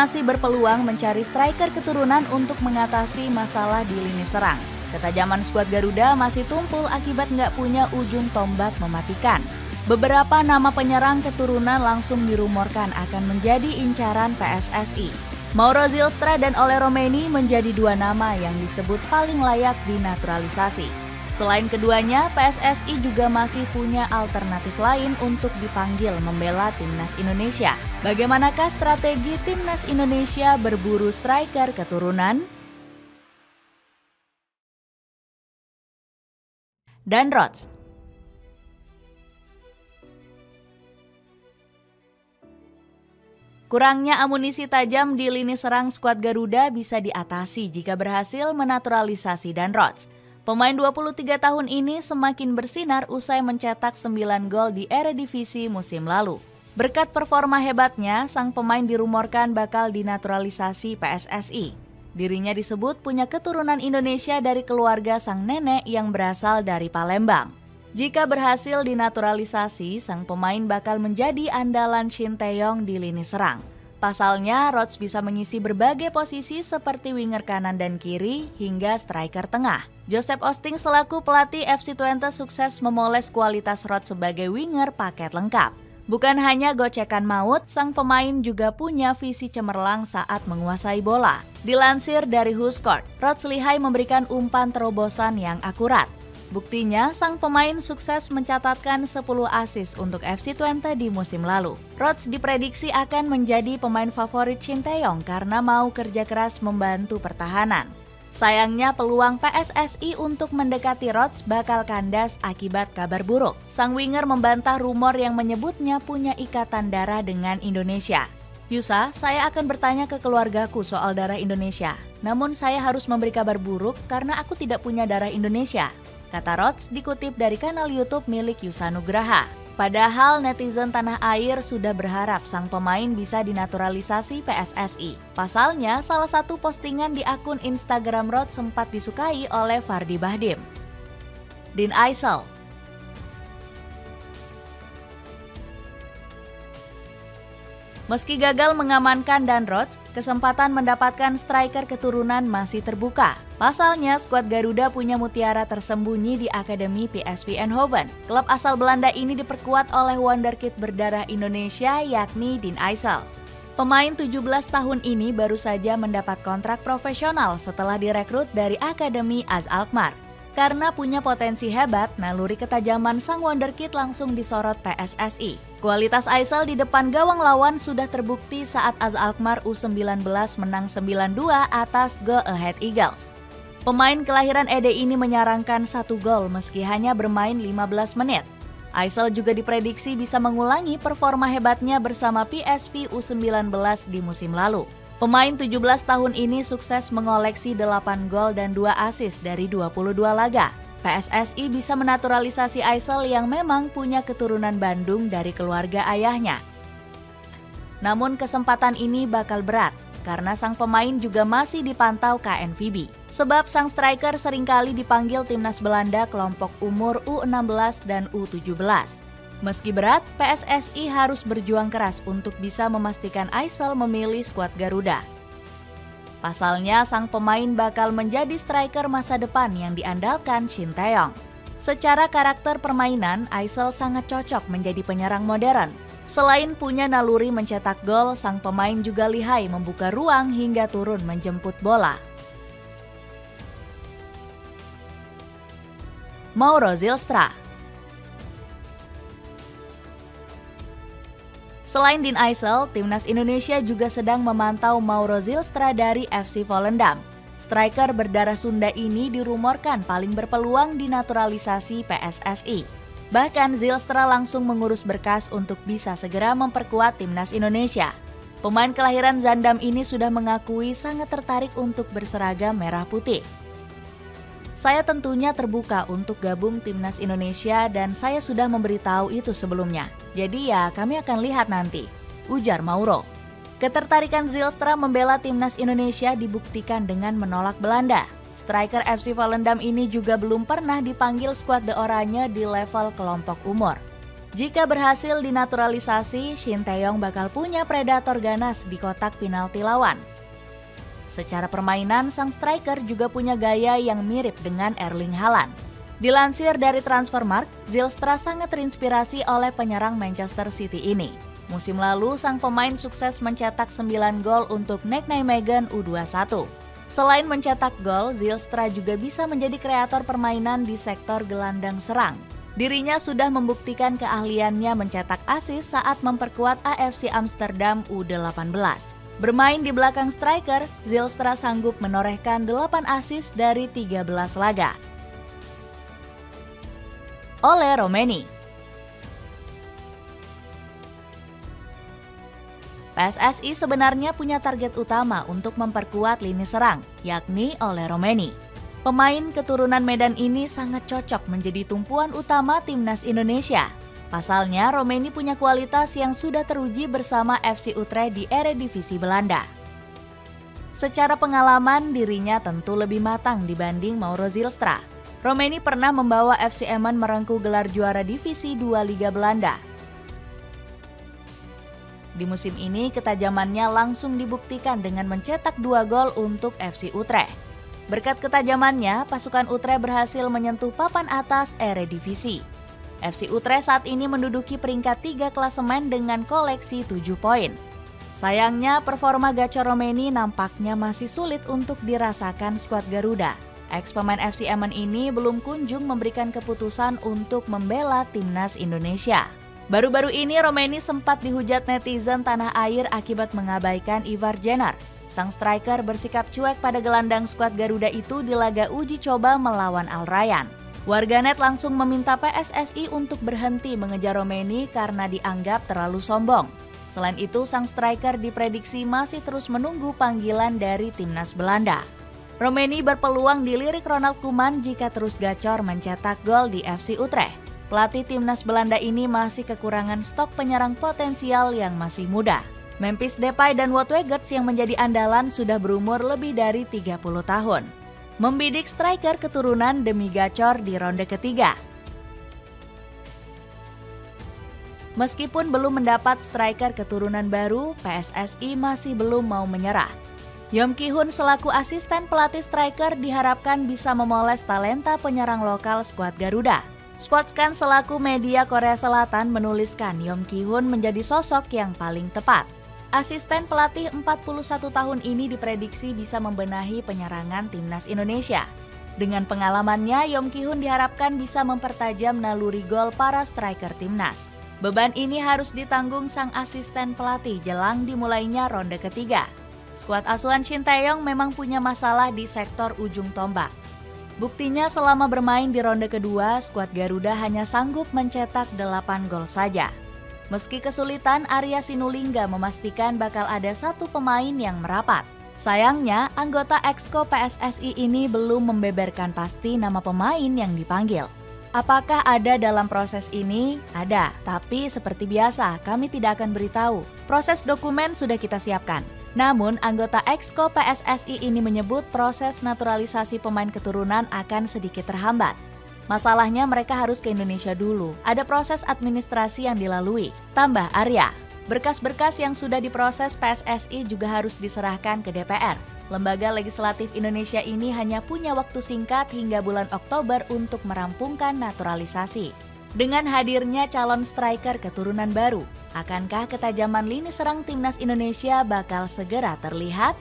masih berpeluang mencari striker keturunan untuk mengatasi masalah di lini serang. Ketajaman skuad Garuda masih tumpul akibat nggak punya ujung tombak mematikan. Beberapa nama penyerang keturunan langsung dirumorkan akan menjadi incaran PSSI. Mauro Zylstra dan Ole Romaini menjadi dua nama yang disebut paling layak dinaturalisasi. Selain keduanya, PSSI juga masih punya alternatif lain untuk dipanggil membela Timnas Indonesia. Bagaimanakah strategi Timnas Indonesia berburu striker keturunan? Dan Rodz. Kurangnya amunisi tajam di lini serang skuad Garuda bisa diatasi jika berhasil menaturalisasi Dan Rodz. Pemain 23 tahun ini semakin bersinar usai mencetak 9 gol di Eredivisie musim lalu. Berkat performa hebatnya, sang pemain dirumorkan bakal dinaturalisasi PSSI. Dirinya disebut punya keturunan Indonesia dari keluarga sang nenek yang berasal dari Palembang. Jika berhasil dinaturalisasi, sang pemain bakal menjadi andalan Shin Tae-yong di lini serang. Pasalnya, Rodz bisa mengisi berbagai posisi seperti winger kanan dan kiri hingga striker tengah. Joseph Osting selaku pelatih FC Twente sukses memoles kualitas Rodz sebagai winger paket lengkap. Bukan hanya gocekan maut, sang pemain juga punya visi cemerlang saat menguasai bola. Dilansir dari WhoScored, Rodz lihai memberikan umpan terobosan yang akurat. Buktinya, sang pemain sukses mencatatkan 10 assist untuk FC Twente di musim lalu. Rodz diprediksi akan menjadi pemain favorit Shin Tae-yong karena mau kerja keras membantu pertahanan. Sayangnya peluang PSSI untuk mendekati Rodz bakal kandas akibat kabar buruk. Sang winger membantah rumor yang menyebutnya punya ikatan darah dengan Indonesia. Yusa, saya akan bertanya ke keluargaku soal darah Indonesia. Namun saya harus memberi kabar buruk karena aku tidak punya darah Indonesia, kata Rodz dikutip dari kanal YouTube milik Yusa Nugraha. Padahal netizen tanah air sudah berharap sang pemain bisa dinaturalisasi PSSI. Pasalnya, salah satu postingan di akun Instagram Rodz sempat disukai oleh Fardi Bahdim. Dean Eysel. Meski gagal mengamankan Dan Rodz, kesempatan mendapatkan striker keturunan masih terbuka. Pasalnya, skuad Garuda punya mutiara tersembunyi di Akademi PSV Eindhoven. Klub asal Belanda ini diperkuat oleh wonderkid berdarah Indonesia yakni Dean Eysel. Pemain 17 tahun ini baru saja mendapat kontrak profesional setelah direkrut dari Akademi AZ Alkmaar. Karena punya potensi hebat, naluri ketajaman sang wonderkid langsung disorot PSSI. Kualitas Eysel di depan gawang lawan sudah terbukti saat AZ Alkmaar U19 menang 9-2 atas Go Ahead Eagles. Pemain kelahiran Ede ini menyarangkan 1 gol meski hanya bermain 15 menit. Eysel juga diprediksi bisa mengulangi performa hebatnya bersama PSV U19 di musim lalu. Pemain 17 tahun ini sukses mengoleksi 8 gol dan 2 assist dari 22 laga. PSSI bisa menaturalisasi Eysel yang memang punya keturunan Bandung dari keluarga ayahnya. Namun kesempatan ini bakal berat karena sang pemain juga masih dipantau KNVB. Sebab sang striker seringkali dipanggil Timnas Belanda kelompok umur U16 dan U17. Meski berat, PSSI harus berjuang keras untuk bisa memastikan Eysel memilih skuad Garuda. Pasalnya, sang pemain bakal menjadi striker masa depan yang diandalkan Shin Tae-yong. Secara karakter permainan, Eysel sangat cocok menjadi penyerang modern. Selain punya naluri mencetak gol, sang pemain juga lihai membuka ruang hingga turun menjemput bola. Mauro Zylstra. Selain Dean Eysel, Timnas Indonesia juga sedang memantau Mauro Zylstra dari FC Volendam. Striker berdarah Sunda ini dirumorkan paling berpeluang dinaturalisasi PSSI. Bahkan Zylstra langsung mengurus berkas untuk bisa segera memperkuat Timnas Indonesia. Pemain kelahiran Zaandam ini sudah mengakui sangat tertarik untuk berseragam merah putih. Saya tentunya terbuka untuk gabung Timnas Indonesia dan saya sudah memberitahu itu sebelumnya. Jadi ya kami akan lihat nanti, ujar Mauro. Ketertarikan Zylstra membela Timnas Indonesia dibuktikan dengan menolak Belanda. Striker FC Volendam ini juga belum pernah dipanggil skuad The Oranje di level kelompok umur. Jika berhasil dinaturalisasi, Shin Tae-yong bakal punya predator ganas di kotak penalti lawan. Secara permainan, sang striker juga punya gaya yang mirip dengan Erling Haaland. Dilansir dari Transfermarkt, Zijlstra sangat terinspirasi oleh penyerang Manchester City ini. Musim lalu, sang pemain sukses mencetak 9 gol untuk Nijmegen U21. Selain mencetak gol, Zijlstra juga bisa menjadi kreator permainan di sektor gelandang serang. Dirinya sudah membuktikan keahliannya mencetak assist saat memperkuat AFC Amsterdam U18. Bermain di belakang striker, Zijlstra sanggup menorehkan 8 assist dari 13 laga. Oleh Romeni. PSSI sebenarnya punya target utama untuk memperkuat lini serang, yakni oleh Romeni. Pemain keturunan Medan ini sangat cocok menjadi tumpuan utama timnas Indonesia. Pasalnya, Romeni punya kualitas yang sudah teruji bersama FC Utrecht di Eredivisie Belanda. Secara pengalaman, dirinya tentu lebih matang dibanding Mauro Zijlstra. Romeni pernah membawa FC Emmen merengkuh gelar juara Divisi 2 Liga Belanda. Di musim ini, ketajamannya langsung dibuktikan dengan mencetak 2 gol untuk FC Utrecht. Berkat ketajamannya, pasukan Utrecht berhasil menyentuh papan atas Eredivisie. FC Utrecht saat ini menduduki peringkat 3 klasemen dengan koleksi 7 poin. Sayangnya, performa gacor Romeni nampaknya masih sulit untuk dirasakan skuad Garuda. Ex-pemain FC Emmen ini belum kunjung memberikan keputusan untuk membela timnas Indonesia. Baru-baru ini Romeni sempat dihujat netizen tanah air akibat mengabaikan Ivar Jenner. Sang striker bersikap cuek pada gelandang skuad Garuda itu di laga uji coba melawan Al Rayyan. Warganet langsung meminta PSSI untuk berhenti mengejar Romeni karena dianggap terlalu sombong. Selain itu, sang striker diprediksi masih terus menunggu panggilan dari timnas Belanda. Romeni berpeluang dilirik Ronald Koeman jika terus gacor mencetak gol di FC Utrecht. Pelatih timnas Belanda ini masih kekurangan stok penyerang potensial yang masih muda. Memphis Depay dan Wout Weghorst yang menjadi andalan sudah berumur lebih dari 30 tahun. Membidik striker keturunan demi gacor di ronde ketiga. Meskipun belum mendapat striker keturunan baru, PSSI masih belum mau menyerah. Yeom Ki-hun selaku asisten pelatih striker diharapkan bisa memoles talenta penyerang lokal skuad Garuda. Sportscan selaku media Korea Selatan menuliskan Yeom Ki-hun menjadi sosok yang paling tepat. Asisten pelatih 41 tahun ini diprediksi bisa membenahi penyerangan timnas Indonesia. Dengan pengalamannya, Yeom Ki-hun diharapkan bisa mempertajam naluri gol para striker timnas. Beban ini harus ditanggung sang asisten pelatih jelang dimulainya ronde ketiga. Skuad asuhan Shin Tae-yong memang punya masalah di sektor ujung tombak. Buktinya selama bermain di ronde kedua, skuad Garuda hanya sanggup mencetak 8 gol saja. Meski kesulitan, Arya Sinulinga memastikan bakal ada satu pemain yang merapat. Sayangnya, anggota Exco PSSI ini belum membeberkan pasti nama pemain yang dipanggil. Apakah ada dalam proses ini? Ada, tapi seperti biasa kami tidak akan beritahu. Proses dokumen sudah kita siapkan. Namun, anggota Exco PSSI ini menyebut proses naturalisasi pemain keturunan akan sedikit terhambat. Masalahnya mereka harus ke Indonesia dulu, ada proses administrasi yang dilalui, tambah Arya. Berkas-berkas yang sudah diproses PSSI juga harus diserahkan ke DPR. Lembaga legislatif Indonesia ini hanya punya waktu singkat hingga bulan Oktober untuk merampungkan naturalisasi. Dengan hadirnya calon striker keturunan baru, akankah ketajaman lini serang timnas Indonesia bakal segera terlihat?